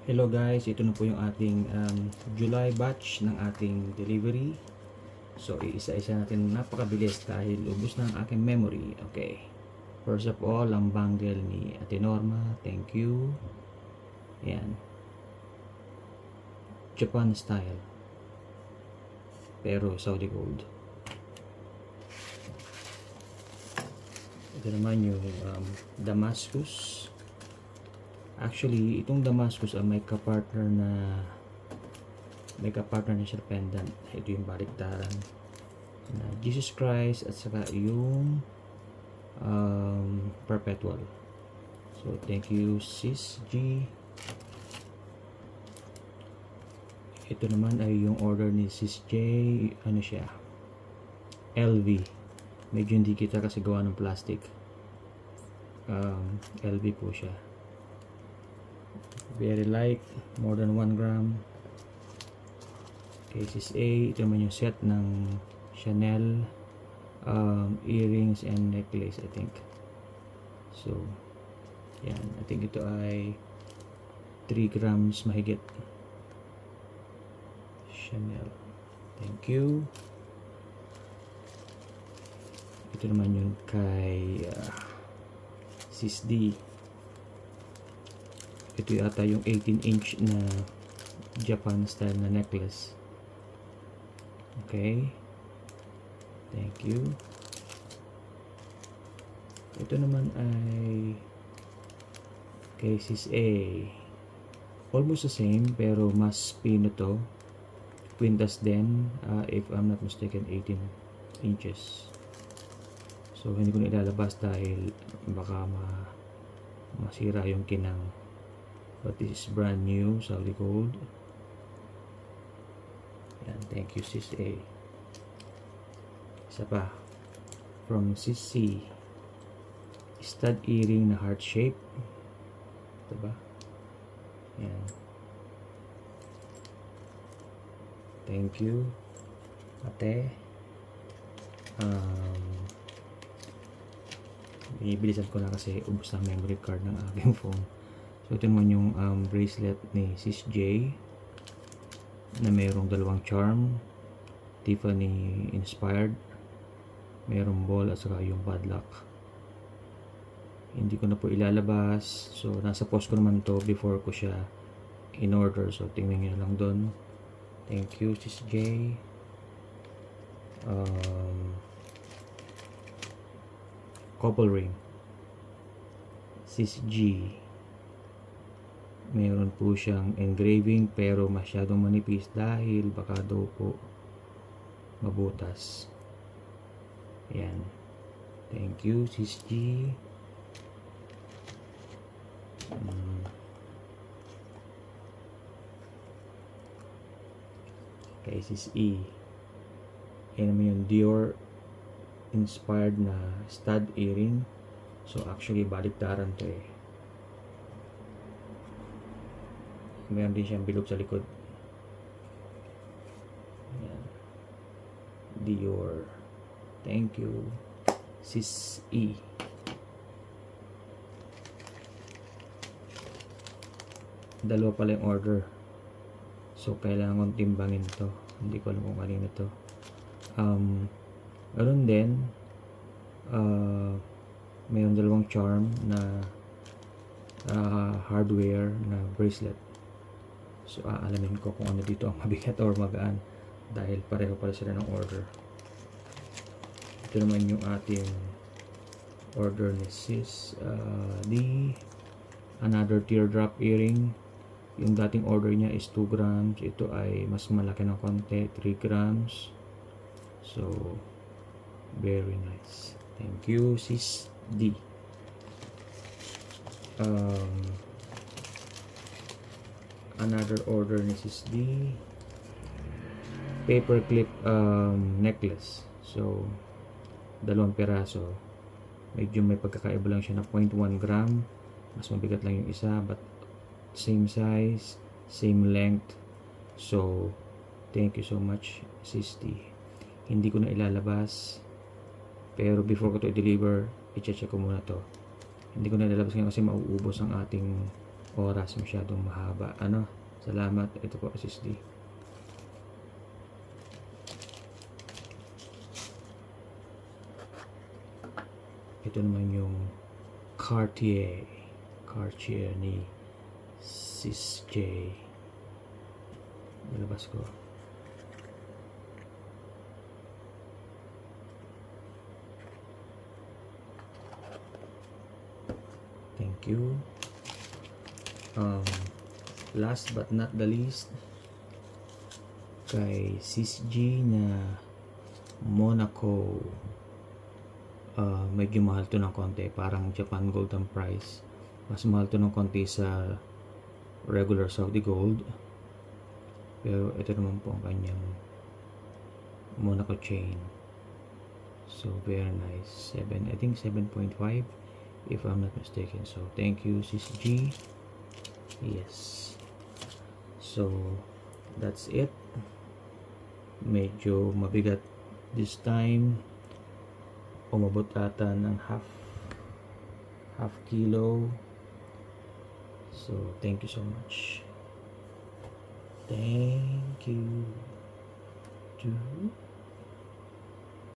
Hello guys, ito na po yung ating July batch ng ating delivery. So iisa-isa natin, napakabilis dahil ubos na ang aking memory. Okay, first of all, ang bangle ni Ate Norma, thank you. Yan, Japan style pero Saudi gold. Ito naman yung Damascus. Actually, itong Damascus ay may kapartner na siya pendant. Ito yung baliktaran na Jesus Christ at saka yung perpetual. So thank you Sis G. Ito naman ay yung order ni Sis J. Ano siya, LV. Medyo hindi kita kasi gawa ng plastic. LV po siya, very light, more than 1 gram. Cases A. Ito naman yung set ng Chanel earrings and necklace, I think. So yan, I think ito ay 3 grams mahigit. Chanel, thank you. Ito naman yung kay Sis D. Ito yata yung 18-inch na Japan style na necklace. Okay, thank you. Ito naman ay Cases A. Almost the same pero mas pino to. Quintas din, if I'm not mistaken, 18 inches. So hindi ko na ilalabas dahil baka masira yung kinang. But this is brand new, Saudi gold. Yan, thank you Sis A. Isa pa from Sis C, stud earring na heart shape, diba? Yan, thank you ate. Binibilisan ko na kasi ubos na memory card ng aking phone. So ito naman yung bracelet ni Sis J na mayroong dalawang charm, Tiffany inspired, mayroong ball at saka yung padlock. Hindi ko na po ilalabas, so nasa post ko naman to before ko siya in order, so tingnan nyo lang doon. Thank you Sis J. Couple ring, Sis G. Meron po siyang engraving pero masyadong manipis dahil baka daw po mabutas. Yan, thank you Sis G. Okay, Sis E. Yan naman yung Dior inspired na stud earring. So actually baliktaran to eh. Meron din siyang bilog sa likod. Yan, Dior, thank you Sis E. Dalawa pala yung order, so kailangan timbangin to. Hindi ko alam kung kanino to. Meron din mayroon dalawang charm na hardware na bracelet. So aalamin ko kung ano dito ang mabigat or magaan dahil pareho pala sila ng order. Ito naman yung ating order ni Sis D, another teardrop earring. Yung dating order niya is 2 grams, ito ay mas malaki ng konti, 3 grams. So very nice, thank you Sis D. Another order ni Sis D, paperclip necklace. So 2 piraso, medyo may pagkakaiba lang siya na 0.1 gram, mas mabigat lang yung isa but same size, same length. So thank you so much Sis D. Hindi ko na ilalabas pero before ko to i-deliver, i-check ko muna to. Hindi ko na ilalabas ngayon kasi mauubos ang ating oras, masyadong mahaba. Ano? Salamat. Ito po SSD. Ito naman yung Cartier ni Sis J. Nilabas ko. Thank you. Last but not the least, kay Sis G na Monaco. Medyo mahal to ng konti, parang Japan Gold ang price. Mas mahal to ng konti sa regular Saudi Gold, pero ito naman po ang kanyang Monaco chain. So very nice. I think 7.5 if I'm not mistaken. So thank you Sis G. Yes, so that's it. Medyo mabigat this time. Umabot ata ng half kilo. So thank you so much. Thank you.